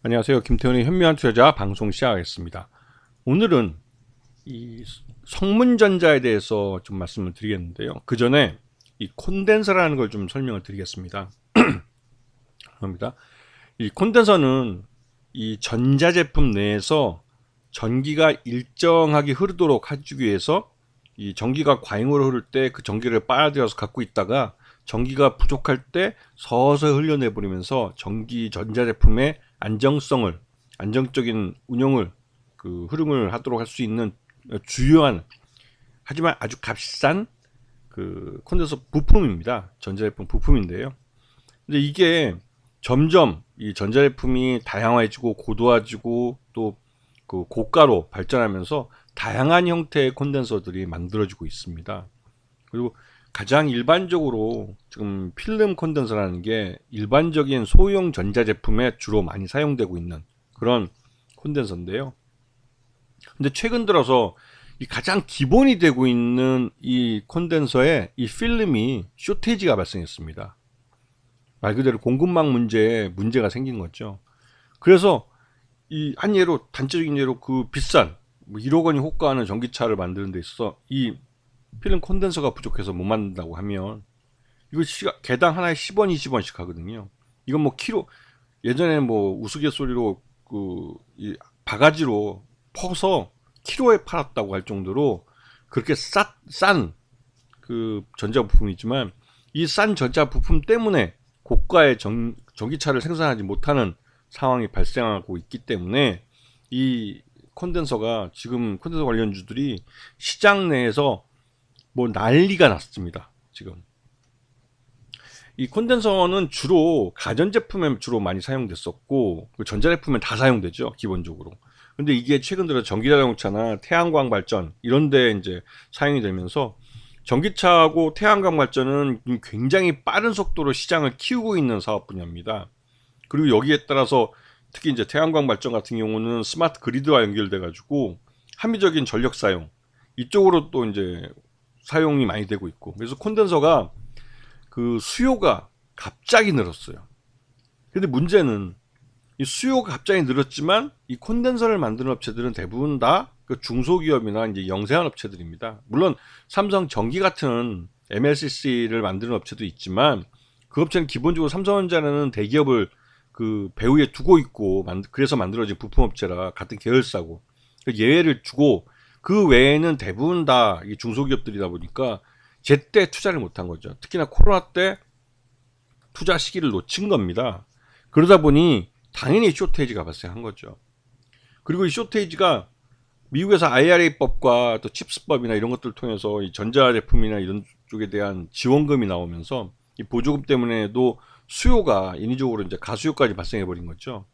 안녕하세요. 김태훈의 현명한 투자자 방송 시작하겠습니다. 오늘은 이 성문전자에 대해서 좀 말씀을 드리겠는데요. 그 전에 이 콘덴서라는 걸 좀 설명을 드리겠습니다. 그럽니다. 이 콘덴서는 이 전자제품 내에서 전기가 일정하게 흐르도록 하기 위해서 이 전기가 과잉으로 흐를 때 그 전기를 빨아들여서 갖고 있다가 전기가 부족할 때 서서히 흘려내버리면서 전자제품의 안정적인 운영을 그 흐름을 하도록 할 수 있는 주요한 하지만 아주 값비싼 그 콘덴서 부품입니다. 전자제품 부품인데요. 근데 이게 점점 이 전자제품이 다양화해지고 고도화지고 또 그 고가로 발전하면서 다양한 형태의 콘덴서들이 만들어지고 있습니다. 그리고 가장 일반적으로 지금 필름 콘덴서라는 게 일반적인 소형 전자제품에 주로 많이 사용되고 있는 그런 콘덴서인데요. 근데 최근 들어서 이 가장 기본이 되고 있는 이 콘덴서에 이 필름이 쇼테이지가 발생했습니다. 말 그대로 공급망 문제가 생긴 거죠. 그래서 이 한 예로 단적인 예로 그 비싼 뭐 1억 원이 호가하는 전기차를 만드는 데 있어서 이 필름 콘덴서가 부족해서 못 만든다고 하면 이거 개당 하나에 10원, 20원씩 하거든요. 이건 뭐 예전에 뭐 우스갯소리로 이 바가지로 퍼서 키로에 팔았다고 할 정도로 그렇게 싼 그 전자 부품이지만 이 싼 전자 부품 때문에 고가의 전기차를 생산하지 못하는 상황이 발생하고 있기 때문에 이 지금 콘덴서 관련주들이 시장 내에서 뭐 난리가 났습니다. 지금 이 콘덴서는 주로 가전제품에 주로 많이 사용됐었고 그 전자제품엔 다 사용되죠 기본적으로. 근데 이게 최근 들어 전기자동차나 태양광 발전 이런 데 이제 사용이 되면서 전기차하고 태양광 발전은 굉장히 빠른 속도로 시장을 키우고 있는 사업 분야입니다. 그리고 여기에 따라서 특히 이제 태양광 발전 같은 경우는 스마트 그리드와 연결돼 가지고 합리적인 전력 사용 이쪽으로 또 이제 사용이 많이 되고 있고 그래서 콘덴서가 그 수요가 갑자기 늘었어요. 근데 문제는 이 수요가 갑자기 늘었지만 이 콘덴서를 만드는 업체들은 대부분 다 그 중소기업이나 이제 영세한 업체들입니다. 물론 삼성 전기 같은 MLCC를 만드는 업체도 있지만 그 업체는 기본적으로 삼성전자는 대기업을 그 배후에 두고 있고 그래서 만들어진 부품 업체라 같은 계열사고 예외를 주고 그 외에는 대부분 다 중소기업들이다 보니까 제때 투자를 못한 거죠. 특히나 코로나 때 투자 시기를 놓친 겁니다. 그러다 보니 당연히 쇼테이지가 발생한 거죠. 그리고 이 쇼테이지가 미국에서 IRA법과 또 칩스법이나 이런 것들을 통해서 이 전자제품이나 이런 쪽에 대한 지원금이 나오면서 이 보조금 때문에도 수요가 인위적으로 이제 가수요까지 발생해 버린 거죠.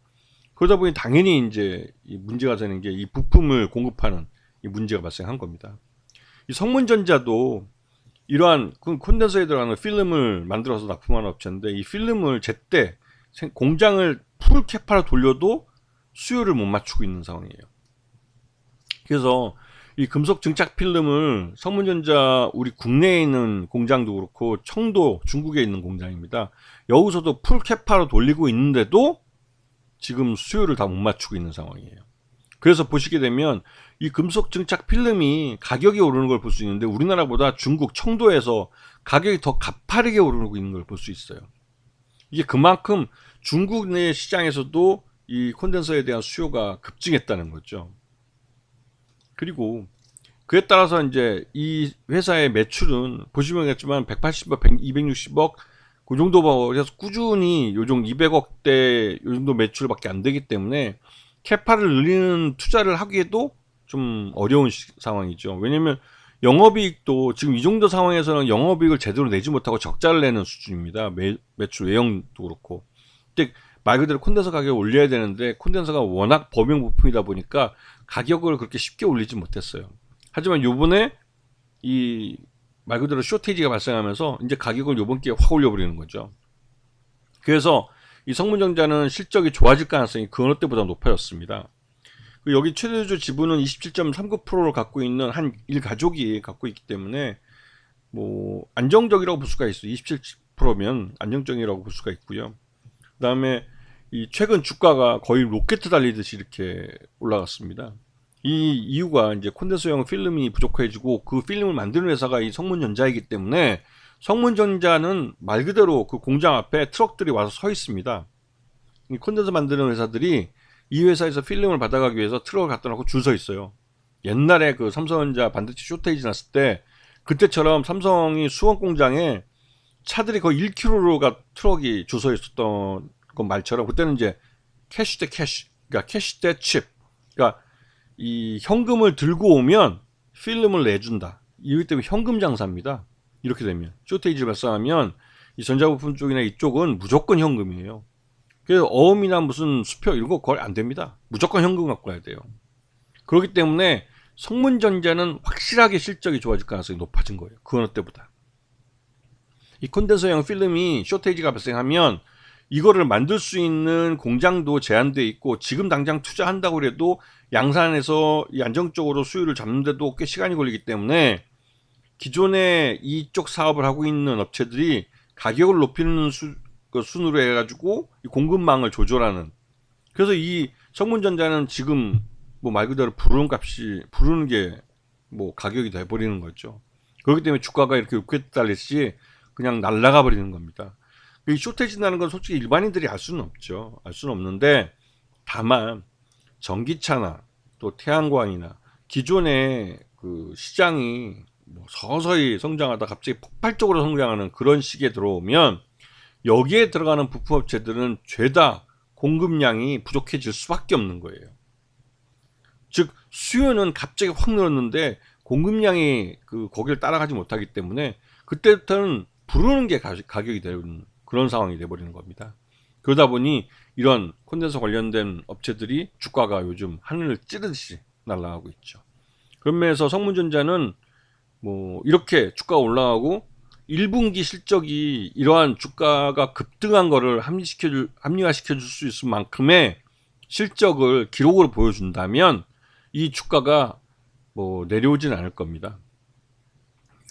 그러다 보니 당연히 이제 이 문제가 되는 게 이 부품을 공급하는 이 문제가 발생한 겁니다. 이 성문전자도 이러한 콘덴서에 들어가는 필름을 만들어서 납품하는 업체인데 이 필름을 제때 공장을 풀 캐파로 돌려도 수요를 못 맞추고 있는 상황이에요. 그래서 이 금속 증착 필름을 성문전자 우리 국내에 있는 공장도 그렇고 청도 중국에 있는 공장입니다. 여기서도 풀 캐파로 돌리고 있는데도 지금 수요를 다 못 맞추고 있는 상황이에요. 그래서 보시게 되면 이 금속 증착 필름이 가격이 오르는 걸 볼 수 있는데 우리나라보다 중국 청도에서 가격이 더 가파르게 오르고 있는 걸 볼 수 있어요. 이게 그만큼 중국 내 시장에서도 이 콘덴서에 대한 수요가 급증했다는 거죠. 그리고 그에 따라서 이제 이 회사의 매출은 보시면 알겠지만 180억, 260억 그 정도 그래서 꾸준히 요정 200억대 요 정도 매출밖에 안 되기 때문에 캐파를 늘리는 투자를 하기에도 좀 어려운 상황이죠. 왜냐면 영업이익도 지금 이 정도 상황에서는 영업이익을 제대로 내지 못하고 적자를 내는 수준입니다. 매출 외형도 그렇고. 근데 말 그대로 콘덴서 가격을 올려야 되는데 콘덴서가 워낙 범용 부품이다 보니까 가격을 그렇게 쉽게 올리지 못했어요. 하지만 요번에 이 말 그대로 쇼테이지가 발생하면서 이제 가격을 요번 기회에 확 올려버리는 거죠. 그래서 이 성문전자는 실적이 좋아질 가능성이 그 어느 때보다 높아졌습니다. 여기 최대주 지분은 27.39%를 갖고 있는 한 일가족이 갖고 있기 때문에 뭐 안정적이라고 볼 수가 있어요. 27%면 안정적이라고 볼 수가 있고요. 그다음에 이 최근 주가가 거의 로켓 달리듯이 이렇게 올라갔습니다. 이 이유가 이제 콘덴서형 필름이 부족해지고 그 필름을 만드는 회사가 이 성문전자이기 때문에 성문전자는 말 그대로 그 공장 앞에 트럭들이 와서 서 있습니다. 이 콘덴서 만드는 회사들이 이 회사에서 필름을 받아가기 위해서 트럭을 갖다 놓고 줄 서 있어요. 옛날에 그 삼성전자 반도체 쇼테이지 났을 때 그때처럼 삼성이 수원 공장에 차들이 거의 1km가 트럭이 줄 서 있었던 그 말처럼 그때는 이제 캐시 대 캐시, 그러니까 캐시 대 칩, 그러니까 이 현금을 들고 오면 필름을 내준다. 이기 때문에 현금 장사입니다. 이렇게 되면 쇼테이지를 발생하면 이 전자부품 쪽이나 이쪽은 무조건 현금이에요. 그래서 어음이나 무슨 수표 이런 거 거의 안 됩니다. 무조건 현금 갖고 와야 돼요. 그렇기 때문에 성문전자는 확실하게 실적이 좋아질 가능성이 높아진 거예요. 그 어느 때보다. 이 콘덴서형 필름이 쇼테이지가 발생하면 이거를 만들 수 있는 공장도 제한되어 있고 지금 당장 투자한다고 해도 양산에서 이 안정적으로 수요를 잡는데도 꽤 시간이 걸리기 때문에 기존에 이쪽 사업을 하고 있는 업체들이 가격을 높이는 순으로 해가지고 이 공급망을 조절하는, 그래서 이 성문전자는 지금 뭐 말 그대로 부르는 게 뭐 가격이 돼버리는 거죠. 그렇기 때문에 주가가 이렇게 로켓 달리듯이 그냥 날아가 버리는 겁니다. 이 쇼테이지 나는 건 솔직히 일반인들이 알 수는 없죠. 알 수는 없는데 다만 전기차나 또 태양광이나 기존의 그 시장이 뭐 서서히 성장하다 갑자기 폭발적으로 성장하는 그런 시기에 들어오면 여기에 들어가는 부품업체들은 죄다 공급량이 부족해질 수밖에 없는 거예요. 즉 수요는 갑자기 확 늘었는데 공급량이 그 거기를 따라가지 못하기 때문에 그때부터는 부르는 게 가격이 되는 그런 상황이 돼버리는 겁니다. 그러다 보니 이런 콘덴서 관련된 업체들이 주가가 요즘 하늘을 찌르듯이 날아가고 있죠. 그런 면에서 성문전자는 뭐 이렇게 주가가 올라가고 1분기 실적이 이러한 주가가 급등한 거를 합리화시켜 줄 수 있을 만큼의 실적을 기록으로 보여준다면 이 주가가 뭐 내려오진 않을 겁니다.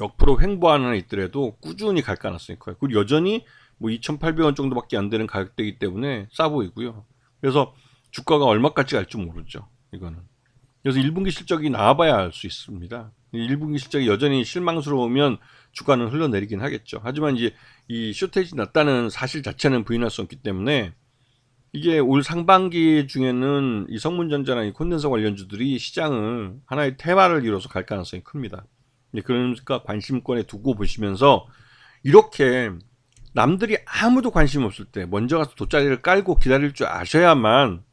역으로 횡보하는 애 있더라도 꾸준히 갈 가능성이 커요. 그리고 여전히 뭐 2,800원 정도밖에 안 되는 가격대이기 때문에 싸 보이고요. 그래서 주가가 얼마까지 갈지 모르죠. 이거는. 그래서 1분기 실적이 나와봐야 알 수 있습니다. 1분기 실적이 여전히 실망스러우면 주가는 흘러내리긴 하겠죠. 하지만 이제 이 쇼테이지 났다는 사실 자체는 부인할 수 없기 때문에 이게 올 상반기 중에는 이 성문전자나 이 콘덴서 관련주들이 시장을 하나의 테마를 이뤄서 갈 가능성이 큽니다. 그러니까 관심권에 두고 보시면서 이렇게 남들이 아무도 관심 없을 때 먼저 가서 돗자리를 깔고 기다릴 줄 아셔야만,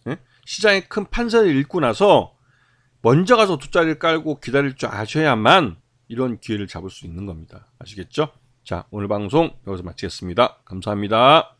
예? 시장의 큰 판세를 읽고 나서 먼저 가서 돗자리를 깔고 기다릴 줄 아셔야만 이런 기회를 잡을 수 있는 겁니다. 아시겠죠? 자, 오늘 방송 여기서 마치겠습니다. 감사합니다.